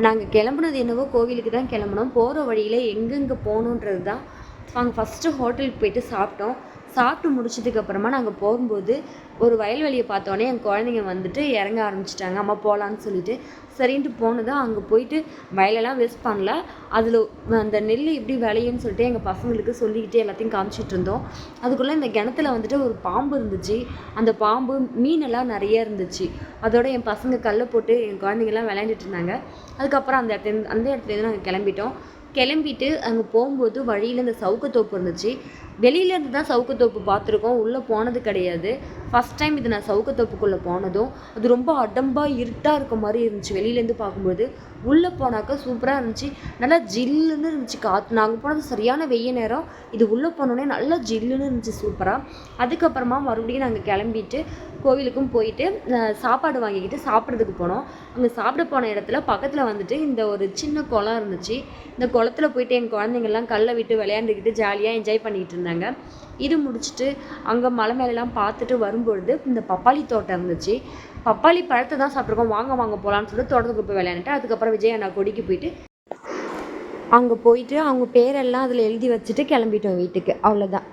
நாங்கள் கிளம்புனது என்னவோ கோவிலுக்கு தான் கிளம்புனோம். போகிற வழியில் எங்கெங்கே போகணுன்றது தான். நாங்கள் ஃபஸ்ட்டு ஹோட்டலுக்கு போயிட்டு சாப்பிட்டோம். சாப்பிட்டு முடிச்சதுக்கப்புறமா நாங்கள் போகும்போது ஒரு வயல்வெளியை பார்த்தோன்னே என் குழந்தைங்க வந்துட்டு இறங்க ஆரம்பிச்சிட்டாங்க. அம்மா போகலான்னு சொல்லிட்டு சரின்ட்டு போனதும் அங்கே போயிட்டு வயலெல்லாம் வேஸ்ட் பண்ணல. அதில் அந்த நெல் எப்படி விளையும்னு சொல்லிட்டு எங்கள் பசங்களுக்கு சொல்லிக்கிட்டு எல்லாத்தையும் காமிச்சிட்டு இருந்தோம். அதுக்குள்ளே இந்த கிணத்துல வந்துட்டு ஒரு பாம்பு இருந்துச்சு. அந்த பாம்பு மீனெல்லாம் நிறைய இருந்துச்சு. அதோட என் பசங்க கல்லை போட்டு என் குழந்தைங்கள்லாம் விளையாண்டுட்டு இருந்தாங்க. அதுக்கப்புறம் அந்த இடத்துலேருந்து நாங்கள் கிளம்பிட்டு அங்கே போகும்போது வழியில் இந்த சவுக்குத்தோப்பு இருந்துச்சு. வெளியிலேருந்து தான் சவுக்குத்தோப்பு பார்த்துருக்கோம், உள்ளே போனது கிடையாது. ஃபஸ்ட் டைம் இது நான் சவுக்குத்தோப்புக்குள்ளே போனதும் அது ரொம்ப அடம்பாக இருட்டாக இருக்க மாதிரி இருந்துச்சு. வெளியிலேருந்து பார்க்கும்போது உள்ளே போனாக்கா சூப்பராக இருந்துச்சு. நல்லா ஜில்லுன்னு இருந்துச்சு காற்று. நாங்கள் போனது சரியான வெய்ய நேரம். இது உள்ளே போனோடனே நல்லா ஜில்லுன்னு இருந்துச்சு சூப்பராக. அதுக்கப்புறமா மறுபடியும் நாங்கள் கிளம்பிட்டு கோவிலுக்கும் போயிட்டு சாப்பாடு வாங்கிக்கிட்டு சாப்பிட்றதுக்கு போனோம். அங்கே சாப்பிட போன இடத்துல பக்கத்தில் வந்துட்டு இந்த ஒரு சின்ன குளம் இருந்துச்சு. இந்த குளத்துல போயிட்டு என் குழந்தைங்கள்லாம் கல்லை விட்டு விளையாண்டுக்கிட்டு ஜாலியாக என்ஜாய் பண்ணிக்கிட்டு இருந்தாங்க. இது முடிச்சுட்டு அங்கே மலை மேலெலாம் பார்த்துட்டு வரும்பொழுது இந்த பப்பாளி தோட்டம் இருந்துச்சு. பப்பாளி பழத்தை தான் சாப்பிட்ருக்கோம். வாங்க போகலான்னு சொல்லிட்டு தோட்டத்துக்கு போய் விளையாண்டுட்டு அதுக்கப்புறம் விஜய் அண்ணா கொடிக்கு போயிட்டு அங்கே போயிட்டு அவங்க பேரெல்லாம் அதில் எழுதி வச்சுட்டு கிளம்பிட்டோம் வீட்டுக்கு. அவ்வளோதான்.